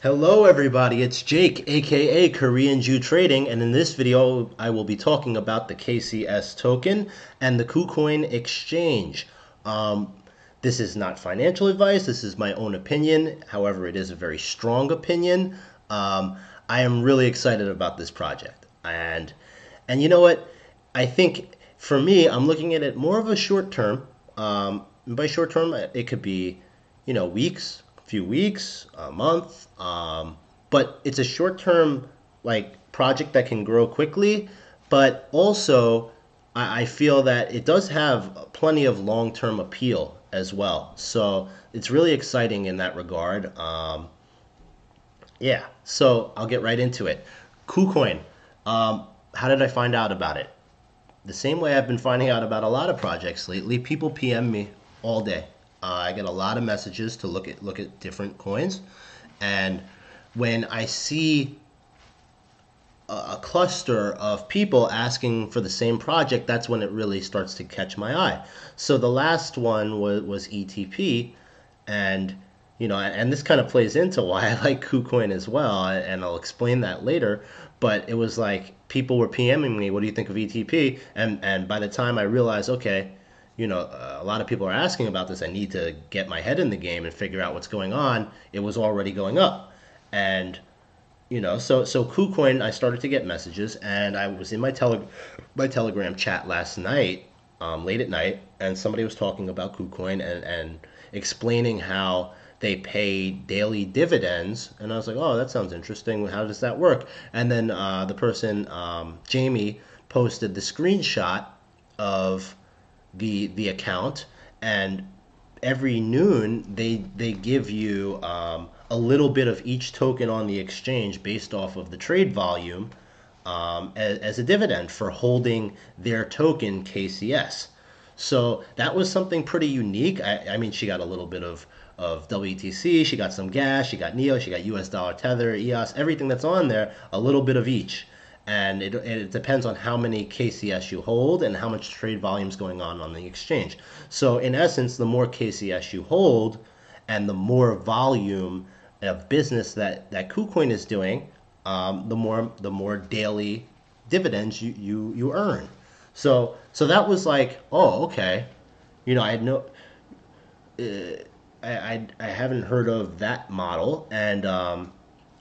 Hello everybody, it's Jake, aka Korean Jew Trading, and in this video I will be talking about the KCS token and the Kucoin exchange. Um, this is not financial advice, this is my own opinion. However, it is a very strong opinion. I am really excited about this project. And you know what? I think for me, I'm looking at it more of a short term. And by short term, it could be, weeks, a few weeks, a month. But it's a short term like project that can grow quickly. But also, I feel that it does have plenty of long term appeal as well. So it's really exciting in that regard. Yeah, so I'll get right into it. KuCoin. How did I find out about it? The same way I've been finding out about a lot of projects lately. People PM me all day. I get a lot of messages to look at different coins, and when I see a cluster of people asking for the same project, that's when it really starts to catch my eye. So the last one was ETP, and and this kind of plays into why I like KuCoin as well, and I'll explain that later. But it was like people were PMing me, "What do you think of ETP?" And by the time I realized, okay, a lot of people are asking about this, I need to get my head in the game and figure out what's going on. It was already going up, and so KuCoin, I started to get messages, and I was in my Telegram chat last night, late at night, and somebody was talking about KuCoin and explaining how they pay daily dividends, and I was like, oh, that sounds interesting. How does that work? And then the person, Jamie, posted the screenshot of the account, and every noon they give you a little bit of each token on the exchange based off of the trade volume, as a dividend for holding their token KCS. So that was something pretty unique. I mean, she got a little bit of WTC, she got some gas, she got NEO, she got US dollar tether, EOS, everything that's on there, a little bit of each. And it depends on how many KCS you hold and how much trade volume is going on the exchange. So in essence, the more KCS you hold and the more volume of business that KuCoin is doing, the more daily dividends you earn. So that was like, oh, okay. I had no, I haven't heard of that model, and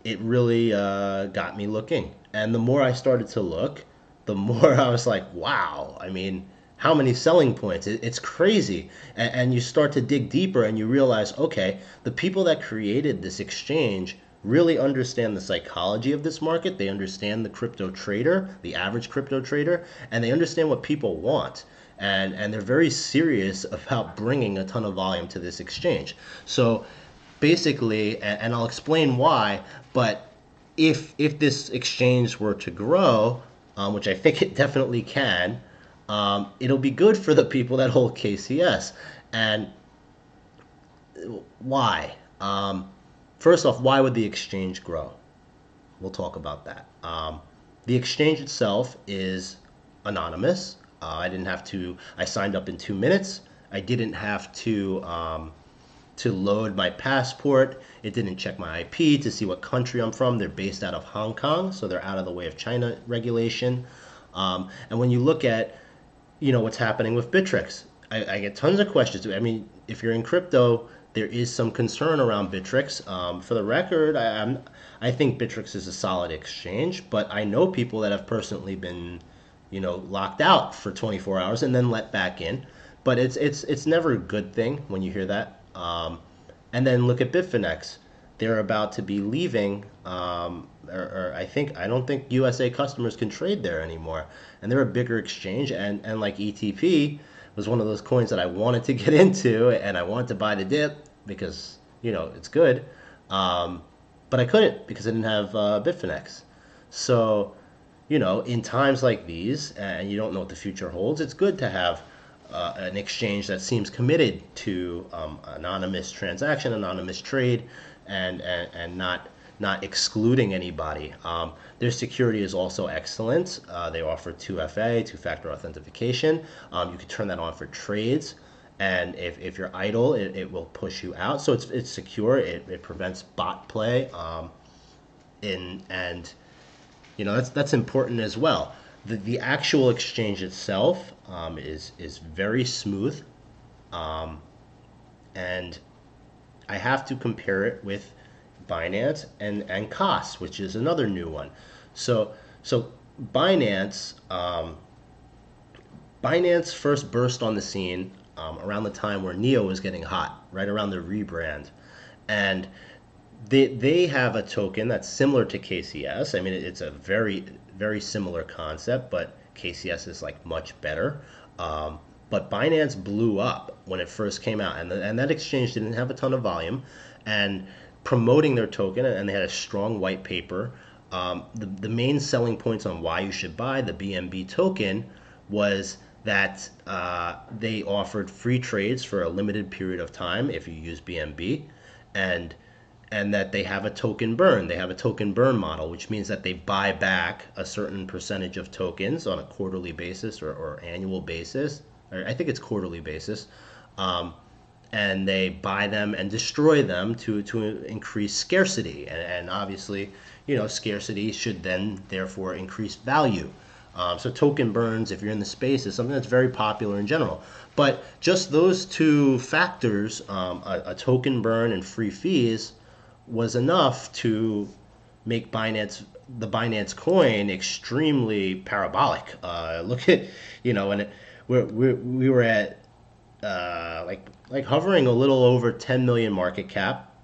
it really got me looking. And the more I started to look, the more I was like, wow. I mean, how many selling points? It's crazy. And you start to dig deeper, and you realize, okay, the people that created this exchange really understand the psychology of this market. They understand the crypto trader, the average crypto trader, and they understand what people want. And they're very serious about bringing a ton of volume to this exchange. So basically, and I'll explain why, but if this exchange were to grow, which I think it definitely can, it'll be good for the people that hold KCS. And why? First off, why would the exchange grow? We'll talk about that. The exchange itself is anonymous. I signed up in 2 minutes. I didn't have to load my passport. It didn't check my IP to see what country I'm from. They're based out of Hong Kong, so they're out of the way of China regulation. And when you look at, what's happening with Bittrex, I get tons of questions. I mean, if you're in crypto, there is some concern around Bittrex. For the record, I think Bittrex is a solid exchange, but I know people that have personally been, locked out for 24 hours and then let back in. But it's never a good thing when you hear that. And then look at Bitfinex. They're about to be leaving, or I don't think USA customers can trade there anymore. And they're a bigger exchange, and like ETP was one of those coins that I wanted to get into, and I wanted to buy the dip because it's good, but I couldn't because I didn't have Bitfinex. So in times like these, and you don't know what the future holds, it's good to have an exchange that seems committed to anonymous transaction, anonymous trade, and not excluding anybody. Their security is also excellent. They offer 2FA, two-factor authentication. You can turn that on for trades, And if you're idle, it will push you out. So it's secure. It prevents bot play. And that's important as well. The actual exchange itself is very smooth, and I have to compare it with Binance and COS, which is another new one. So Binance Binance first burst on the scene around the time where Neo was getting hot, right around the rebrand, and they have a token that's similar to KCS. I mean, it's a very similar concept, but KCS is like much better. But Binance blew up when it first came out, and that exchange didn't have a ton of volume, and promoting their token, and they had a strong white paper. The main selling points on why you should buy the BNB token was that they offered free trades for a limited period of time if you use BNB, and and that they have a token burn. They have a token burn model, which means that they buy back a certain percentage of tokens on a quarterly basis or annual basis. Or I think it's quarterly basis. Um, and they buy them and destroy them to increase scarcity. And obviously, scarcity should then therefore increase value. So token burns, if you're in the space, is something that's very popular in general. But just those two factors, a token burn and free fees, was enough to make the Binance coin extremely parabolic. Look at, and we were at like hovering a little over 10 million market cap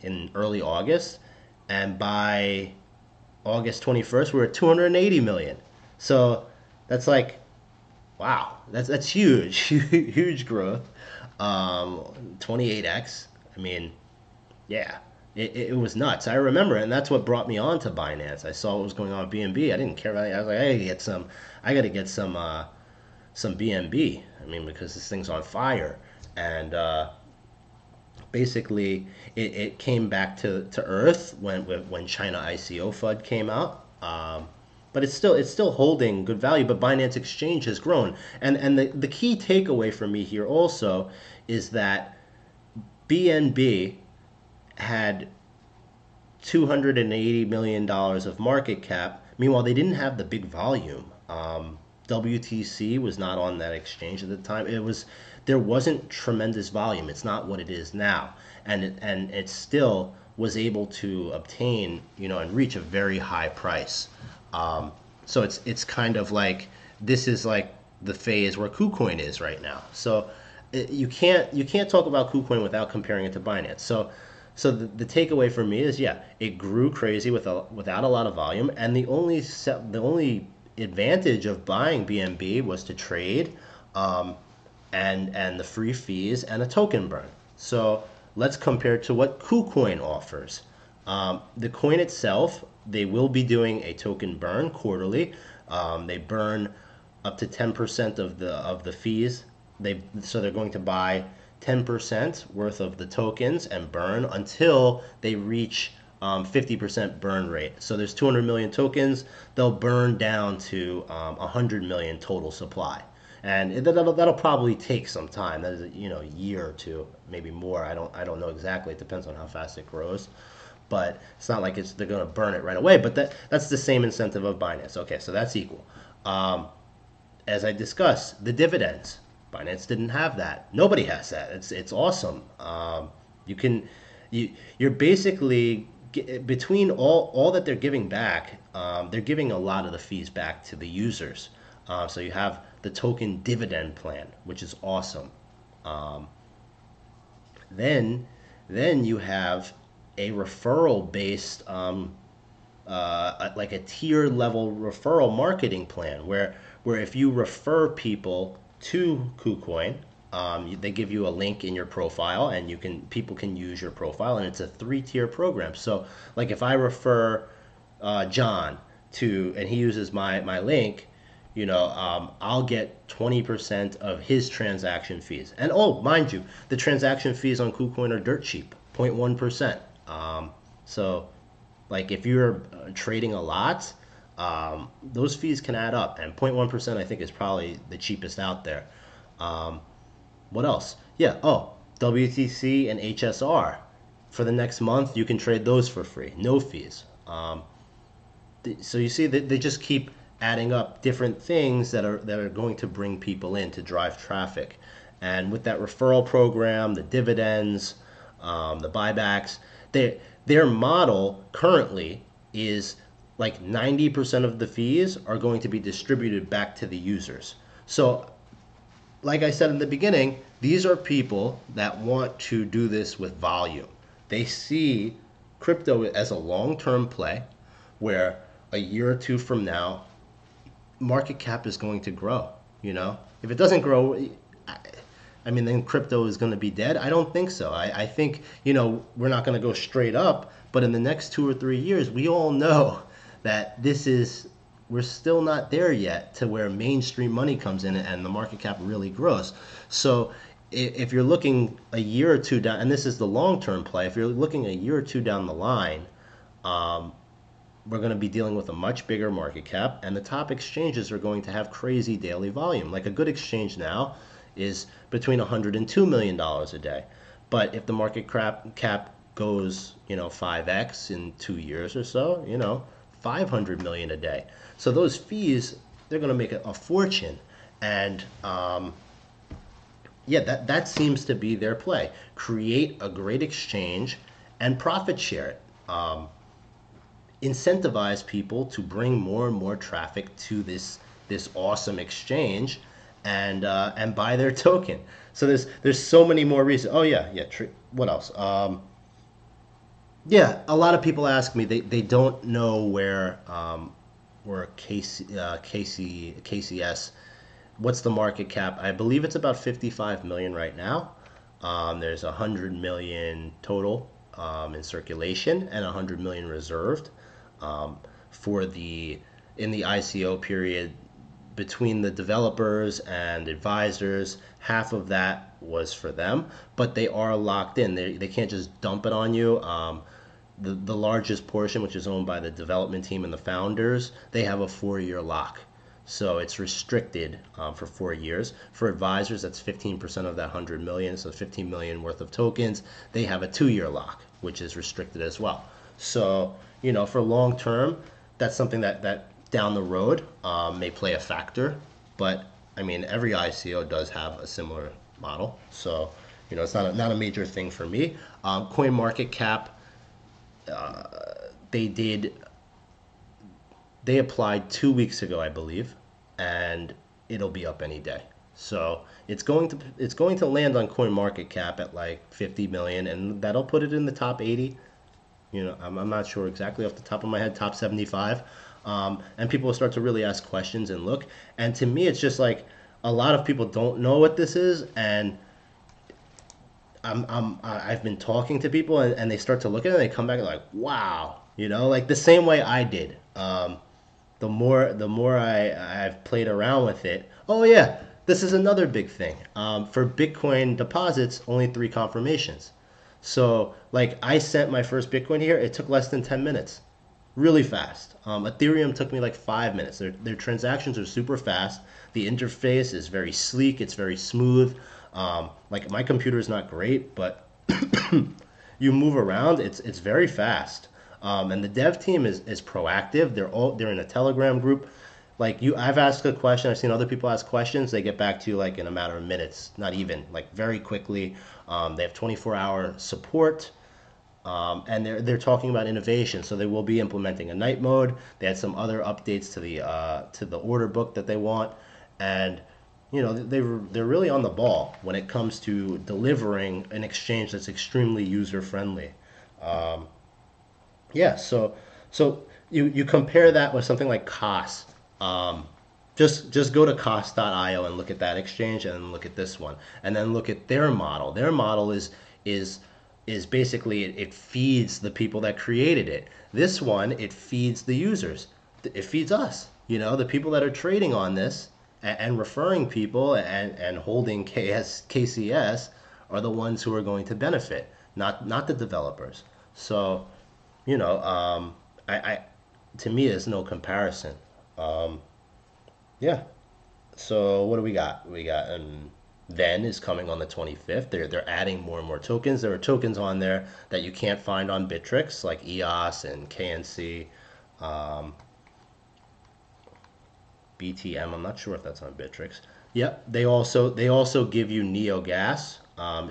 in early August, and by August 21st we were at 280 million. So that's like, wow, that's huge, huge growth. 28x. I mean, yeah, it was nuts. I remember, and that's what brought me on to Binance. I saw what was going on with BNB. I didn't care about it. I was like, I gotta get some BNB. I mean, because this thing's on fire. And basically, it came back to earth when China ICO FUD came out. But it's still holding good value. But Binance Exchange has grown, and the key takeaway for me here also is that BNB had $280 million of market cap. Meanwhile, they didn't have the big volume. WTC was not on that exchange at the time. There wasn't tremendous volume. It's not what it is now, and it still was able to obtain and reach a very high price. So it's kind of like, this is like the phase where Kucoin is right now. So you can't talk about Kucoin without comparing it to Binance. So the takeaway for me is, yeah, it grew crazy without a lot of volume, and the only advantage of buying BNB was to trade, and the free fees and a token burn. So let's compare to what KuCoin offers. The coin itself, they will be doing a token burn quarterly. They burn up to 10% of the fees. So they're going to buy 10% worth of the tokens and burn until they reach 50% burn rate. So there's 200 million tokens. They'll burn down to 100 million total supply. And that'll probably take some time. That is, a year or two, maybe more. I don't know exactly. It depends on how fast it grows. But it's not like they're going to burn it right away. But that's the same incentive of Binance. Okay, so that's equal. As I discussed, the dividends. Binance didn't have that. Nobody has that. It's awesome. You're basically, between all that they're giving back, they're giving a lot of the fees back to the users. So you have the token dividend plan, which is awesome. Then you have a referral based, like a tier level referral marketing plan, where if you refer people to KuCoin, they give you a link in your profile, and people can use your profile, and it's a 3-tier program. So like if I refer John and he uses my link, I'll get 20% of his transaction fees. And oh, mind you, the transaction fees on KuCoin are dirt cheap, 0.1%. So like if you're trading a lot, those fees can add up, and 0.1% I think is probably the cheapest out there. What else? Yeah. Oh, WTC and HSR. For the next month, you can trade those for free, no fees. So you see that they just keep adding up different things that are going to bring people in to drive traffic. And with that referral program, the dividends, the buybacks, their model currently is like 90% of the fees are going to be distributed back to the users. So like I said in the beginning, these are people that want to do this with volume. They see crypto as a long-term play where a year or two from now, market cap is going to grow. If it doesn't grow, I mean, then crypto is going to be dead. I don't think so. I think, we're not going to go straight up, but in the next 2 or 3 years, we all know that we're still not there yet to where mainstream money comes in and the market cap really grows. So if you're looking a year or two down, and this is the long-term play, if you're looking a year or two down the line, we're going to be dealing with a much bigger market cap, and the top exchanges are going to have crazy daily volume. Like a good exchange now is between $100 and $2 million a day. But if the market cap goes, 5x in 2 years or so, 500 million a day. So those fees, they're going to make a fortune. And yeah, that seems to be their play. Create a great exchange and profit share it. Incentivize people to bring more and more traffic to this awesome exchange and buy their token. So there's so many more reasons. Oh yeah. What else? Yeah, a lot of people ask me they don't know where KCS, what's the market cap? I believe it's about 55 million right now. There's 100 million total in circulation and 100 million reserved for in the ICO period. Between the developers and advisors, half of that was for them, but they are locked in. They can't just dump it on you. The largest portion, which is owned by the development team and the founders, they have a 4-year lock. So it's restricted for 4 years. For advisors, that's 15% of that 100 million, so 15 million worth of tokens. They have a 2-year lock, which is restricted as well. So, for long term, that's something that down the road may play a factor. But, I mean, every ICO does have a similar model. So, it's not a major thing for me. Coin market cap, they applied 2 weeks ago, I believe, and it'll be up any day. So it's going to land on coin market cap at like 50 million, and that'll put it in the top 80. I'm not sure exactly off the top of my head, top 75. And people will start to really ask questions and look. And to me, it's just like a lot of people don't know what this is, and I've been talking to people, and they start to look at it and they come back like, wow, like the same way I did. The more I've played around with it. Oh yeah, this is another big thing. For Bitcoin deposits, only 3 confirmations. So like I sent my first Bitcoin here, it took less than 10 minutes. Really fast. Ethereum took me like 5 minutes. Their transactions are super fast. The interface is very sleek. It's very smooth. Like my computer is not great, but you move around. It's very fast. And the dev team is proactive. They're in a Telegram group. Like I've asked a question. I've seen other people ask questions. They get back to you like in a matter of minutes, not even like very quickly. They have 24-hour support. And they're talking about innovation, so they will be implementing a night mode. They had some other updates to the order book that they want, and they're really on the ball when it comes to delivering an exchange that's extremely user friendly. Yeah, so you compare that with something like COS. Just go to COS.io and look at that exchange, and then look at this one, and then look at their model. Their model is basically it feeds the people that created it. This one, it feeds the users. It feeds us. The people that are trading on this and referring people and holding KCS are the ones who are going to benefit, not the developers. So, I to me, there's no comparison. Yeah. So what do we got? We got then is coming on the 25th. They're adding more and more tokens. There are tokens on there that you can't find on Bittrex, like EOS and KNC, um, BTM. I'm not sure if that's on Bittrex. Yep. They also give you Neo gas.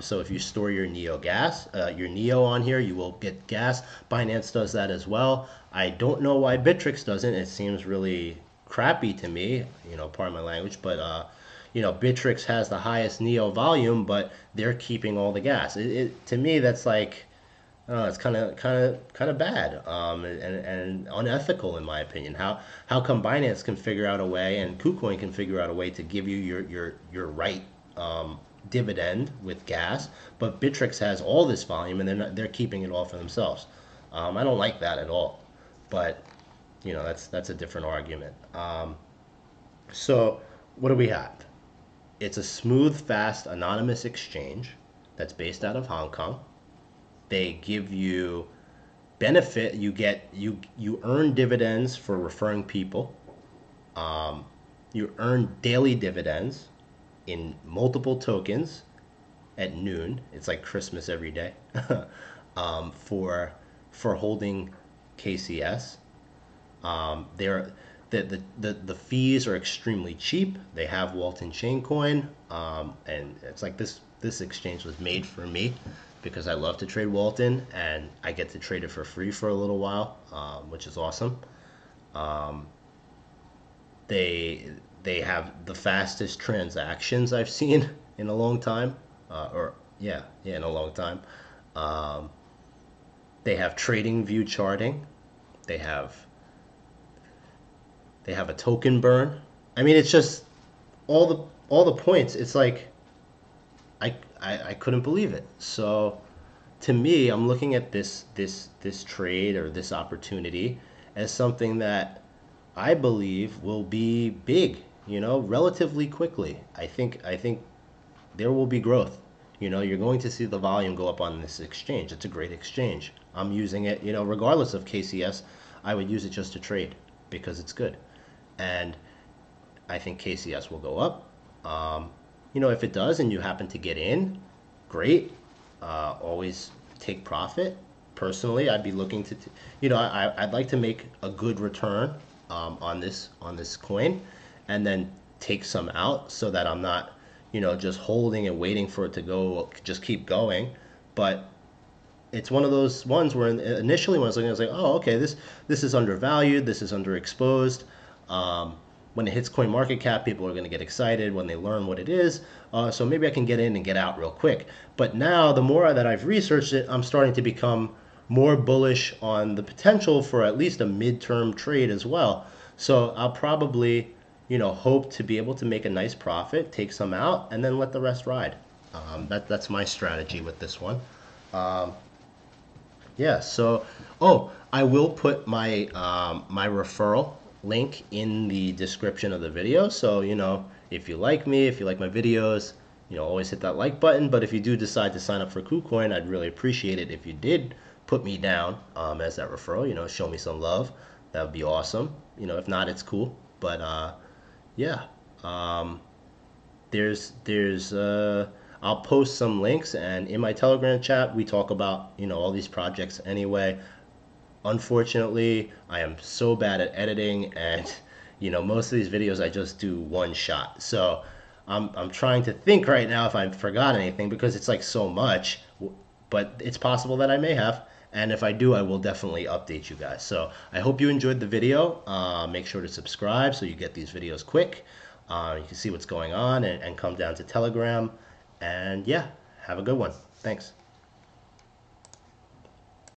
So if you store your Neo gas, your Neo on here, you will get gas. Binance does that as well. I don't know why Bittrex doesn't. It seems really crappy to me. Pardon my language, but Bittrex has the highest Neo volume, but they're keeping all the gas. To me, that's like, it's kind of bad, and unethical in my opinion. How come Binance can figure out a way and Kucoin can figure out a way to give you your right dividend with gas, but Bittrex has all this volume and they're keeping it all for themselves. I don't like that at all, but that's a different argument. So what do we have? It's a smooth, fast, anonymous exchange that's based out of Hong Kong. They give you benefit. You earn dividends for referring people. You earn daily dividends in multiple tokens at noon. It's like Christmas every day. For holding KCS. They're the fees are extremely cheap. They have Walton Chain Coin, and it's like this exchange was made for me because I love to trade Walton and I get to trade it for free for a little while, which is awesome. Um, they they have the fastest transactions I've seen in a long time, or yeah, in a long time. Um, they have trading view charting. They have they have a token burn. I mean, it's just all the points. It's like I couldn't believe it. So to me, I'm looking at this trade or this opportunity as something that I believe will be big, relatively quickly. I think there will be growth. You're going to see the volume go up on this exchange. It's a great exchange. I'm using it, regardless of KCS, I would use it just to trade because it's good. And I think KCS will go up. If it does and you happen to get in, great. Always take profit. Personally, I'd be looking to, I'd like to make a good return on this coin, and then take some out so that I'm not, just holding and waiting for it to go, just keep going. But it's one of those ones where initially when I was looking, I was like, oh, okay, this is undervalued, this is underexposed. Um, when it hits coin market cap, people are going to get excited when they learn what it is. So maybe I can get in and get out real quick. But now, the more that I've researched it, I'm starting to become more bullish on the potential for at least a midterm trade as well. So I'll probably, hope to be able to make a nice profit, take some out, and then let the rest ride. That's my strategy with this one. Um, yeah. So, oh, I will put my referral link in the description of the video. So, if you like me, if you like my videos, always hit that like button. But if you do decide to sign up for KuCoin, I'd really appreciate it if you did put me down as that referral. Show me some love. That would be awesome. If not, it's cool. But yeah. Um, there's I'll post some links, and in my Telegram chat we talk about all these projects anyway. Unfortunately, I am so bad at editing, and most of these videos I just do one shot. So I'm trying to think right now if I forgot anything because it's like so much, but it's possible that I may have. And if I do, I will definitely update you guys. So I hope you enjoyed the video. Make sure to subscribe so you get these videos quick. You can see what's going on, and come down to Telegram. And yeah, have a good one. Thanks.